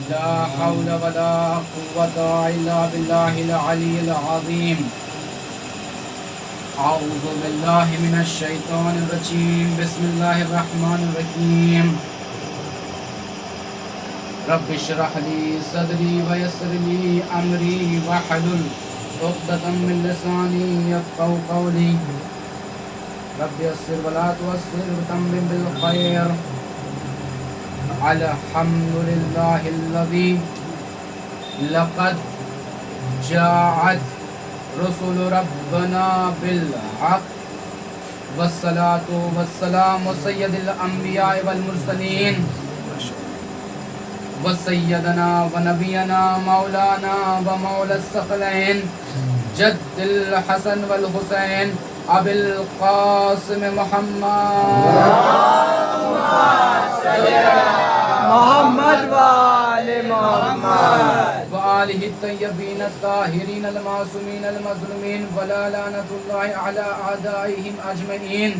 لا حول ولا قوة إلا بالله العلي العظيم. أعوذ بالله من الشيطان الرجيم. بسم الله الرحمن الرحيم. رب اشرح لي صدري ويسر لي أمري واحلل عقدة من لساني يفقهوا قولي. رب يسر ولا تعسر وتمم بالخير. الحمد لله الذي لقد جاءت رسل ربنا بالحق والصلاة والسلام سيد الأنبياء والمرسلين وسيدنا ونبينا مولانا ومولى الثقلين جد الحسن والحسين أبي القاسم محمد وآل محمد وآله الطيبين الطاهرين المعصومين المظلومين ولا لعنة الله على أعدائهم أجمعين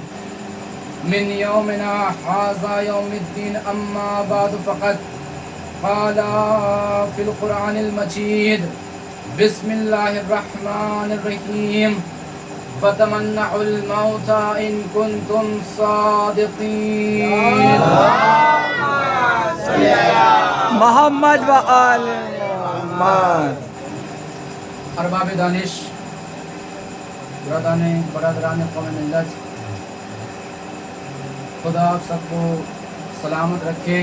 من يومنا هذا يوم الدين. أما بعد فقد قال في القرآن المجيد بسم الله الرحمن الرحيم فتمنعوا الموت إن كنتم صادقين. محمد وآل محمد. ارباب دانش، برادران قوم ملت، خدا آپ سب کو سلامت رکھے.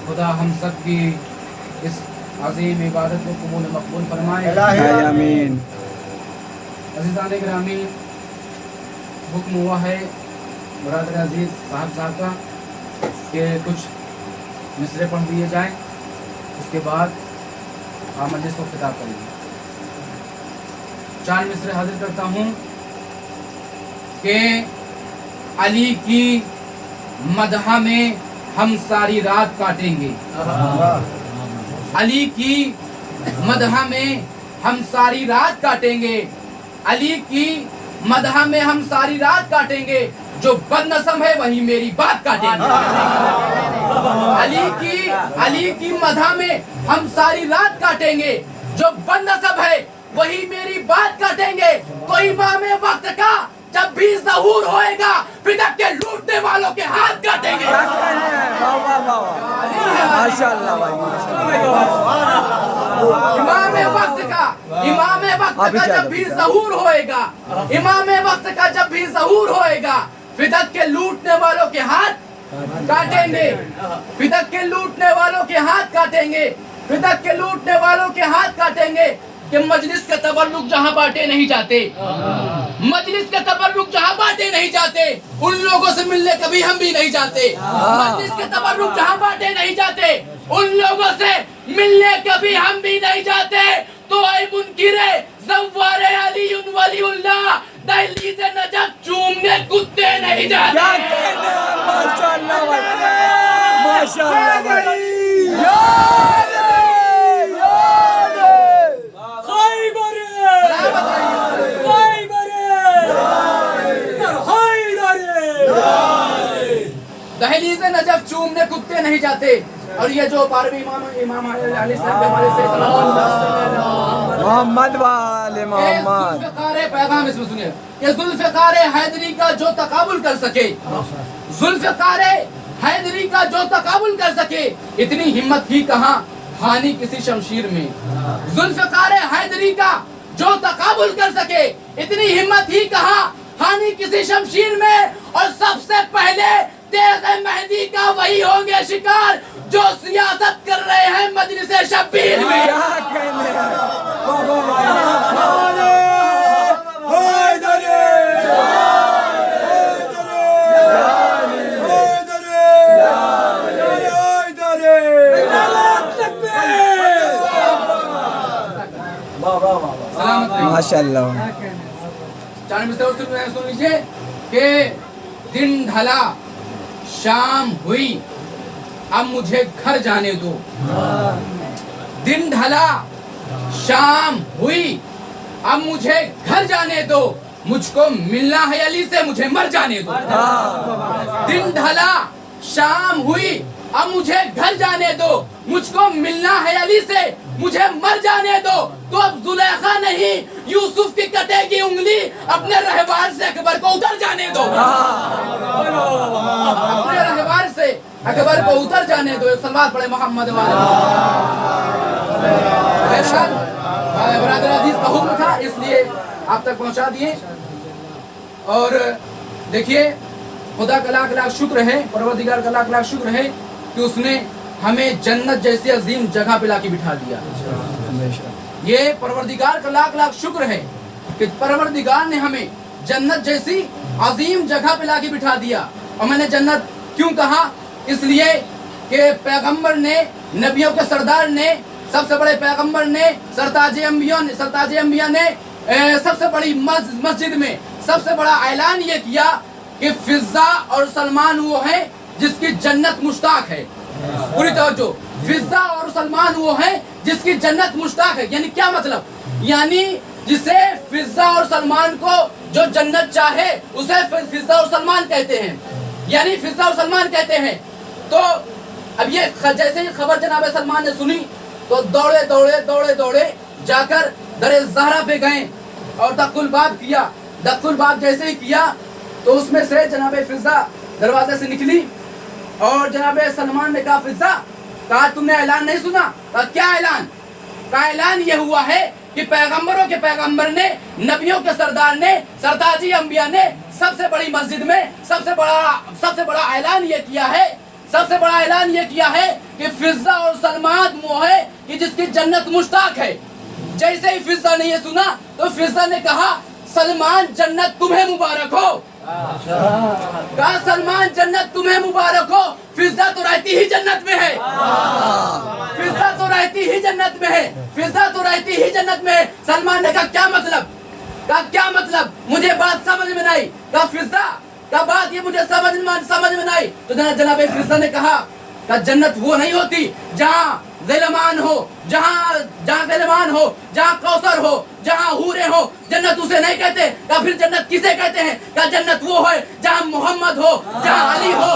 خدا ہم سب کی اس عظیم عبادت کو قبول مقبول فرمائے. آمین. عزیزان گرامی، حکم ہوا ہے برادر عزیز صاحب کا کہ کچھ مصرے پڑھ دیے جائیں، اس کے بعد آپ مجلس کو خطاب کریں گے. 4 مصرے حاضر کرتا ہوں کہ علی کی مدح میں ہم ساری رات کاٹیں گے. علی کی مدح میں ہم ساری رات کاٹیں گے. علی کی مدح میں ہم ساری رات کاٹیں گے. جو بد نسب ہے وہی میری بات کاٹیں گے. علی کی مدح میں ہم ساری رات کاٹیں گے. جو بد نسب ہے وہی میری بات کاٹیں گے. تو امام وقت کا جب بھی ظہور ہوئے گا بدعت کے لوٹنے والوں کے ہاتھ کاٹیں گے. امام وقت کا جب بھی ظہور ہوئے گا، امام وقت کا جب بھی ظہور ہوئے گا بدعت کے لوٹنے والوں کے ہاتھ کاٹیں گے. بدعت کے لوٹنے والوں کے ہاتھ کاٹیں گے. بدعت کے لوٹنے والوں کے ہاتھ کاٹیں گے. کہ مجلس کے تبرک جہاں بانٹے نہیں جاتے، مجلس کے تبرک جہاں بانٹے نہیں جاتے ان لوگوں سے ملنے کبھی ہم بھی نہیں جاتے. مجلس کے تبرک جہاں بانٹے نہیں جاتے ان لوگوں سے ملنے کبھی ہم بھی نہیں جاتے. تو اے منکرے زوار علی ولی اللہ دہلی سے نجف چومنے کتے نہیں جاتے. دہلی سے نجف چومنے کتے نہیں جاتے. اور یہ جو 12ویں امام علیہ السلام کے حوالے سے محمد وآل محمد. ذوالفقار پیغام اس میں سنیے کہ ذوالفقار حیدری کا جو تقابل کر سکے، ذوالفقار حیدری کا جو تقابل کر سکے اتنی ہمت ہی کہاں ہانی کسی شمشیر میں. ذوالفقار حیدری کا جو تقابل کر سکے اتنی ہمت ہی کہاں ہانی کسی شمشیر میں. اور سب سے پہلے تیغ مہدی کا وہی ہوں گے شکار جو سیاست کر رہے ہیں مجلس شبیر میں. ماشاءاللہ. 4 مصرے اور سن لیجئے کہ دن ڈھلا شام ہوئی اب مجھے گھر جانے دو. دن ڈھلا شام ہوئی اب مجھے گھر جانے دو. مجھ کو ملنا ہے علی سے مجھے مر جانے دو. دن ڈھلا شام ہوئی اب مجھے گھر جانے دو، مجھ کو ملنا ہے علی سے، مجھے مر جانے دو۔ تو اب زلیخا نہیں، یوسف کی کٹے گی انگلی، اپنے رہوار سے اکبر کو اتر جانے دو، اپنے رہوار سے اکبر کو اتر جانے دو۔ ایک صلوات پڑھے محمد والے۔ برادر عزیز کا حکم تھا، اس لیے آپ تک پہنچا دیے۔ اور دیکھیے، خدا کا لاکھ لاکھ شکر ہے، پروردگار کا لاکھ لاکھ شکر ہے کہ اس نے ہمیں جنت جیسی عظیم جگہ پہ لا کے بٹھا دیا۔ یہ پروردگار کا لاکھ لاکھ شکر ہے کہ پروردگار نے ہمیں جنت جیسی عظیم جگہ پہ لا کے بٹھا دیا۔ اور میں نے جنت کیوں کہا؟ اس لیے کہ پیغمبر نے، نبیوں کے سردار نے، سب سے بڑے پیغمبر نے، سرتاج انبیاء نے سب سے بڑی مسجد میں سب سے بڑا اعلان یہ کیا کہ فضا اور سلمان وہ ہیں جس کی جنت مشتاق ہے۔ پوری توجہ، فضا اور سلمان وہ ہیں جس کی جنت مشتاق ہے۔ یعنی کیا مطلب؟ یعنی جسے فضا اور سلمان کو جو جنت چاہے اسے فضا اور سلمان کہتے ہیں، یعنی فضا اور سلمان کہتے ہیں۔ تو اب یہ جیسے ہی خبر جناب سلمان نے سنی تو دوڑے جا کر در زہرا پہ گئے اور دق الباب کیا۔ دق الباب جیسے ہی کیا تو اس میں سے جناب فضا دروازے سے نکلی اور جناب سلمان نے کہا، فضا، کہا تم نے اعلان نہیں سنا؟ کہا کیا اعلان؟ کہا اعلان یہ ہوا ہے کہ پیغمبروں کے پیغمبر نے، نبیوں کے سردار نے، سرتاجی انبیاء نے سب سے بڑی مسجد میں سب سے بڑا اعلان یہ کیا ہے، سب سے بڑا اعلان یہ کیا ہے کہ فضا اور سلمان وہ ہے کہ جس کی جنت مشتاق ہے۔ جیسے ہی فضا نے یہ سنا تو فضا نے کہا، سلمان جنت تمہیں مبارک ہو۔ کہا سلمان جنت تمہیں مبارک ہو، فضا تو رہتی ہی جنت میں ہے، فضا تو رہتی ہی جنت میں ہے، فضا تو رہتی ہی جنت میں ہے۔ سلمان نے کہا کیا مطلب؟ کہا کیا مطلب؟ مجھے بات سمجھ میں نہیں۔ کہا فضا کا بات یہ مجھے سمجھ میں نہیں۔ تو جناب فضا نے کہا جنت وہ نہیں ہوتی جہاں غلمان ہو، جہاں غلمان ہو، جہاں کوثر ہو، جہاں حوریں ہو، جنت اسے نہیں کہتے۔ کہا پھر جنت کسے کہتے ہیں؟ کہا جنت وہ ہے جہاں محمد ہو، جہاں علی ہو،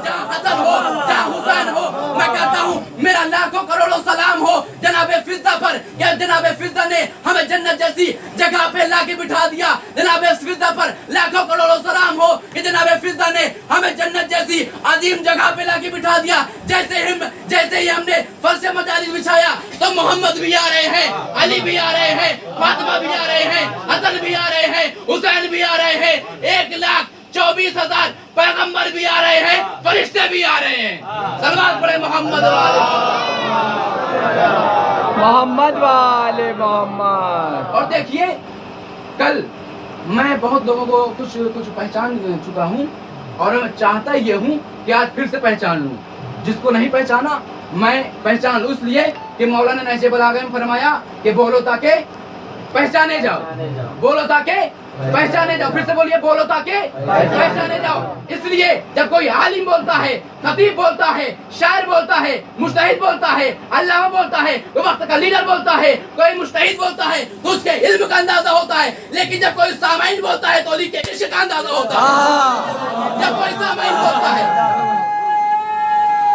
جہاں حسن ہو، جہاں حسین ہو۔ میں کہتا ہوں میرا لاکھوں کروڑوں سلام ہو جناب فضا پر کہ جناب فضا نے ہمیں جنت جیسی جگہ پہ لا کے بٹھا دیا۔ جناب فضا پر لاکھوں کروڑوں سلام ہو کہ جناب فضا نے ہمیں جنت جیسی عظیم جگہ پہ لا کے بٹھا دیا۔ جیسے ہی ہم نے فرش مجالس بچھایا تو محمد بھی آ رہے ہیں، علی بھی آ رہے ہیں، فاطمہ بھی آ رہے ہیں، حسن بھی آ رہے ہیں، حسین بھی آ رہے ہیں، 1,24,000 پیغمبر بھی آ رہے ہیں، فرشتے بھی آ رہے ہیں۔ صلوات پڑھے محمد والے محمد۔ اور دیکھیے، کل میں بہت لوگوں کو کچھ پہچان چکا ہوں اور میں چاہتا یہ ہوں کہ آج پھر سے پہچان لوں۔ جس کو نہیں پہچانا میں پہچان لوں، اس لیے کہ مولانا نہج بلاغہ میں فرمایا کہ بولو تاکہ پہچانے جاؤ، بولو تاکہ پہچانے جاؤ۔ پھر سے بولیے، بولو تاکہ پہچانے جاؤ۔ اس لیے جب کوئی عالم بولتا ہے، خطیب بولتا ہے، شاعر بولتا ہے، مجتہد بولتا ہے، علامہ بولتا ہے، کوئی وقت کا لیڈر بولتا ہے، کوئی مجتہد بولتا ہے تو اس کے علم کا اندازہ ہوتا ہے۔ لیکن جب کوئی سامعین بولتا ہے تو علی کے عشق کا اندازہ ہوتا ہے۔ جب کوئی سامعین بولتا ہے،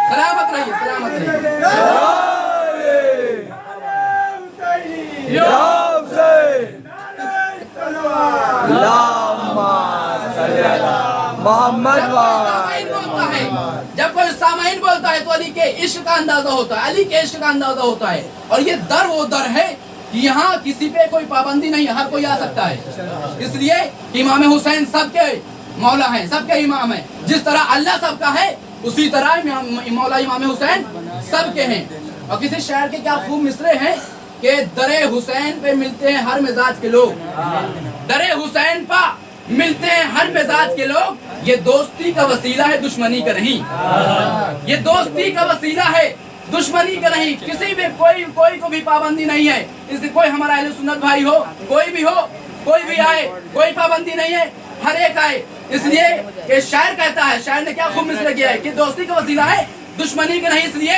سلامت رہیے، سلامت رہیے۔ محمد جب کوئی سامعین بولتا ہے تو علی کے عشق کا اندازہ ہوتا ہے، علی کے عشق کا اندازہ ہوتا ہے۔ اور یہ در وہ در ہے کہ یہاں کسی پہ کوئی پابندی نہیں ہے، ہر کوئی آ سکتا ہے۔ اس لیے امام حسین سب کے مولا ہیں، سب کے امام ہیں۔ جس طرح اللہ سب کا ہے اسی طرح مولا امام حسین سب کے ہیں۔ اور کسی شاعر کے کیا خوب مصرے ہیں کہ در حسین پہ ملتے ہیں ہر مزاج کے لوگ، در حسین پہ ملتے ہیں ہر مزاج کے لوگ، یہ دوستی کا وسیلہ ہے، دشمنی کا نہیں۔ یہ دوستی کا وسیلہ ہے، دشمنی کا نہیں۔ کسی بھی کوئی کو بھی پابندی نہیں ہے، اس لیے کوئی ہمارا اہل سنت بھائی ہو، کوئی بھی آئے، کوئی پابندی نہیں ہے، ہر ایک آئے۔ اس لیے کہ شاعر کہتا ہے، شاعر نے کیا خوب مصرع کیا ہے کہ دوستی کا وسیلہ ہے، دشمنی کا نہیں۔ اس لیے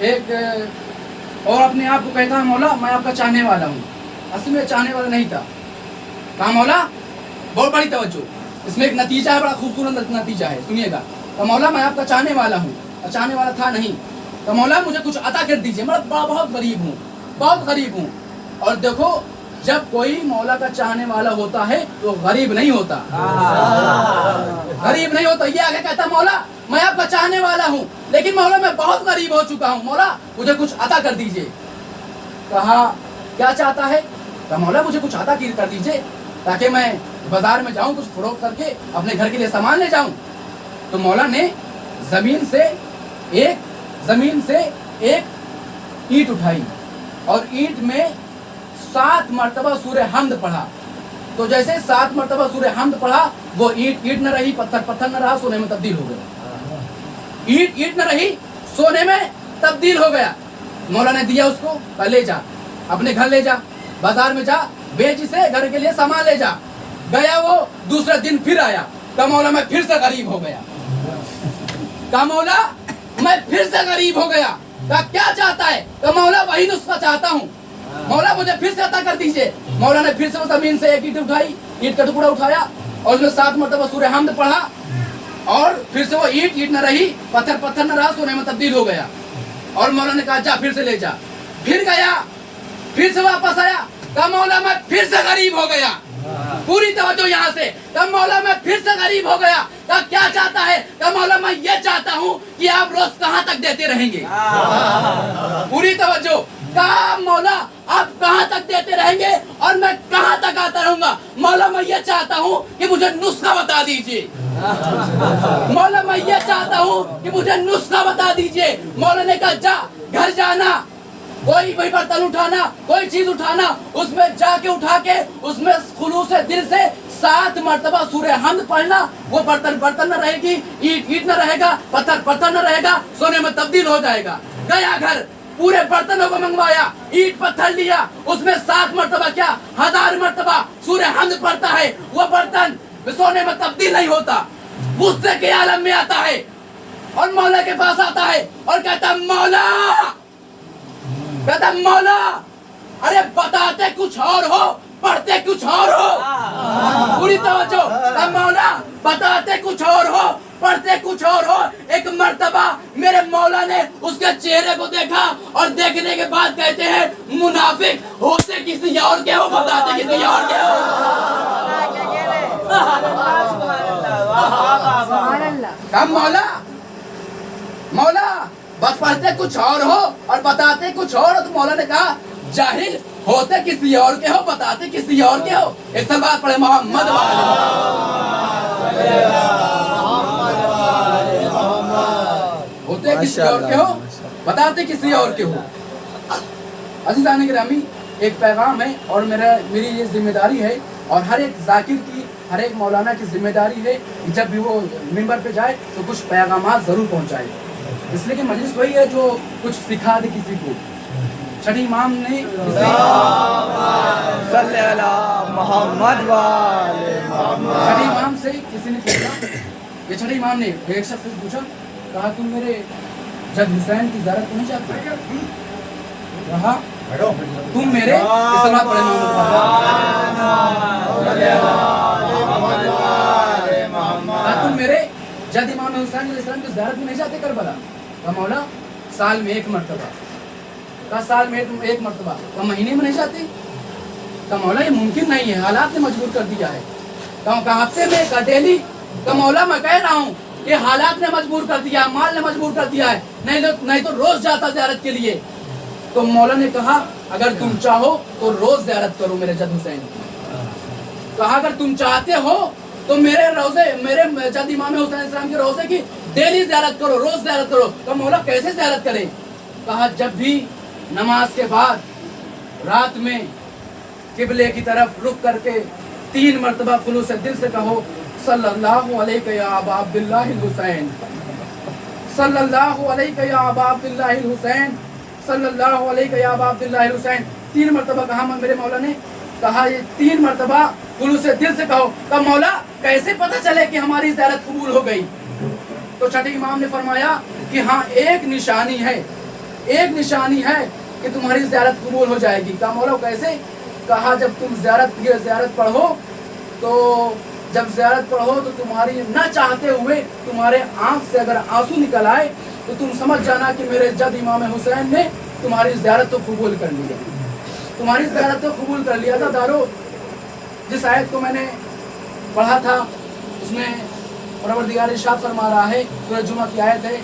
ایک اور اپنے آپ کو کہتا ہے مولا میں آپ کا چاہنے والا ہوں، اصل میں چاہنے والا نہیں تھا. کہا مولا، بہت بڑی توجہ، اس میں ایک نتیجہ ہے، بڑا خوبصورت نتیجہ ہے، سنیے گا. کہا مولا میں آپ کا چاہنے والا ہوں، چاہنے والا تھا نہیں. کہا مولا مجھے کچھ عطا کر دیجیے، میں بہت غریب ہوں، بہت غریب ہوں. اور دیکھو جب کوئی مولا کا چاہنے والا ہوتا ہے تو غریب نہیں ہوتا، غریب نہیں ہوتا. یہ آگے کہتا مولا میں آپ کا چاہنے والا ہوں لیکن مولا میں بہت غریب ہو چکا ہوں، مولا مجھے کچھ عطا کر دیجیے. کہا کیا چاہتا ہے؟ کہا مولا مجھے کچھ عطا کر دیجیے تاکہ میں بازار میں جاؤں، کچھ فروخت کر کے اپنے گھر کے لیے سامان لے جاؤں. تو مولا نے زمین سے ایک اینٹ اٹھائی اور اینٹ میں 7 مرتبہ سورہ حمد پڑھا. تو جیسے 7 مرتبہ سورہ حمد پڑھا وہ اینٹ نہ رہی، پتھر نہ رہا، سونے میں تبدیل ہو گیا. اینٹ نہ رہی، سونے میں تبدیل ہو گیا. مولا نے دیا اس کو، لے جا اپنے گھر، لے جا بازار میں، جا بیچ اسے، گھر کے لیے سامان لے جا. گیا وہ، دوسرے دن پھر آیا. کہا مولا میں پھر سے غریب ہو گیا. کہا مولا میں پھر سے غریب ہو گیا. کہا کیا چاہتا ہے؟ کہا مولا وہی نسخہ چاہتا ہوں، مولا مجھے پھر سے عطا کر دیجیے. مولا نے پھر سے وہ زمین سے ایک اینٹ اٹھائی، اینٹ کا ٹکڑا اٹھایا اور اس میں 7 مرتبہ سورہ حمد پڑھا اور پھر سے وہ اینٹ نہ رہی، پتھر نہ رہا، سونے میں تبدیل ہو گیا. اور مولا نے کہا جا پھر سے لے جا. پھر گیا، پھر سے واپس آیا. کہا مولا میں پھر سے غریب ہو گیا. پوری توجہ یہاں سے. کہا مولا میں پھر سے غریب ہو گیا. کہا کیا چاہتا ہے؟ کہا مولا میں یہ چاہتا ہوں کہ آپ روز کہاں تک دیتے رہیں گے. پوری توجہ. کہا مولا آپ کہاں تک دیتے رہیں گے اور میں کہاں تک آتا رہوں گا؟ مولا میں یہ چاہتا ہوں کہ مجھے نسخہ بتا دیجیے. مولا میں یہ چاہتا ہوں کہ مجھے نسخہ بتا دیجیے. مولا نے کہا جا، گھر جانا، کوئی بھی برتن اٹھانا، کوئی چیز اٹھانا، اس میں جا کے اٹھا کے اس میں خلوص دل سے 7 مرتبہ سورہ حمد پڑھنا. وہ برتن نہ رہے گی، اینٹ نہ رہے گا، پتھر نہ رہے گا، سونے میں تبدیل ہو جائے گا. گیا گھر، پورے برتنوں کو منگوایا، اینٹ پتھر لیا، اس میں 7 مرتبہ کیا 1000 مرتبہ سورہ حمد پڑھتا ہے. وہ برتن سونے میں تبدیل نہیں ہوتا، غصے کے عالم میں آتا ہے اور مولا کے پاس آتا ہے اور کہتا مولا ارے بتاتے کچھ اور ہو، پڑھتے کچھ اور ہو. پوری توجہ. مولا بتاتے کچھ اور ہو، پڑھتے کچھ اور ہو. ایک مرتبہ میرے مولا نے اس کے چہرے کو دیکھا اور دیکھنے کے بعد کہتے ہیں منافق ہوتے کسی اور کے ہو، بتاتے کسی اور کے ہو. کہا مولا بس پڑھتے کچھ اور ہو اور بتاتے کچھ اور ہو. تو مولا نے کہا جاہل، ہوتے کسی اور کے ہو، بتاتے کسی اور کے ہو. ایک سب بات پڑھے محمد ہوتے کسی اور کے ہو، بتاتے کسی اور کے ہو. عزیزان گرامی، ایک پیغام ہے اور میری یہ ذمہ داری ہے اور ہر ایک ذاکر کی، ہر ایک مولانا کی ذمہ داری ہے جب بھی وہ منبر پہ جائے تو کچھ پیغامات ضرور پہنچائے. اس لیے کہ مجلس وہی ہے جو کچھ سکھا دے کسی کو. چھٹی امام نے چھٹی امام سے کسی نے پوچھا، یہ چھٹی امام نے ایک شخص سے پوچھا، کہا تم میرے جد حسین کی زیارت کو نہیں جاتے؟ کہا تم میرے اسلام پڑھے تم میرے جد امام حسین علیہ السلام کی زیارت میں نہیں جاتے کربلا؟ کہا مولا سال میں 1 مرتبہ. کہا سال میں 1 مرتبہ. کہا مہینے میں نہیں جاتے؟ کہا مولا یہ ممکن نہیں ہے، حالات نے مجبور کر دیا ہے. کہا ہفتے میں، کہا ڈیلی؟ کہا مولا میں کہہ رہا ہوں کہ حالات نے مجبور کر دیا، مال نے مجبور کر دیا ہے، نہیں تو روز جاتا زیارت کے لیے. تو مولا نے کہا اگر تم چاہو تو روز زیارت کرو میرے جد حسین کی. کہا اگر تم چاہتے ہو تو میرے جد امام حسین علیہ السلام کے روزے کی ڈیلی زیارت کرو، روز زیارت کرو. کہا مولا کیسے زیارت کریں؟ کہا جب بھی نماز کے بعد رات میں قبلے کی طرف رخ کر کے 3 مرتبہ خلوص دل سے کہو صلی اللہ علیہ یا ابا عبداللہ الحسین، صلی اللہ علیہ یا ابا عبداللہ الحسین، صلی اللہ علیہ یا ابا عبداللہ الحسین. 3 مرتبہ کہا میرے مولا نے. کہا یہ 3 مرتبہ خلوص دل سے کہو. کہا مولا کیسے پتہ چلے کہ ہماری زیارت قبول ہو گئی؟ تو چھٹے امام نے فرمایا کہ ہاں ایک نشانی ہے، ایک نشانی ہے کہ تمہاری زیارت قبول ہو جائے گی۔ کہا مولا کیسے؟ کہا جب تم زیارت پڑھو تو جب زیارت پڑھو تو تمہاری نہ چاہتے ہوئے تمہارے آنکھ سے اگر آنسو نکل آئے تو تم سمجھ جانا کہ میرے جد امام حسین نے تمہاری زیارت تو قبول کر لیا، تمہاری زیارت تو قبول کر لیا تھا۔ دارو جس آیت کو میں نے پڑھا تھا اس میں پروردگار ارشاد فرما رہا ہے، سورہ جمعہ کی آیت ہے،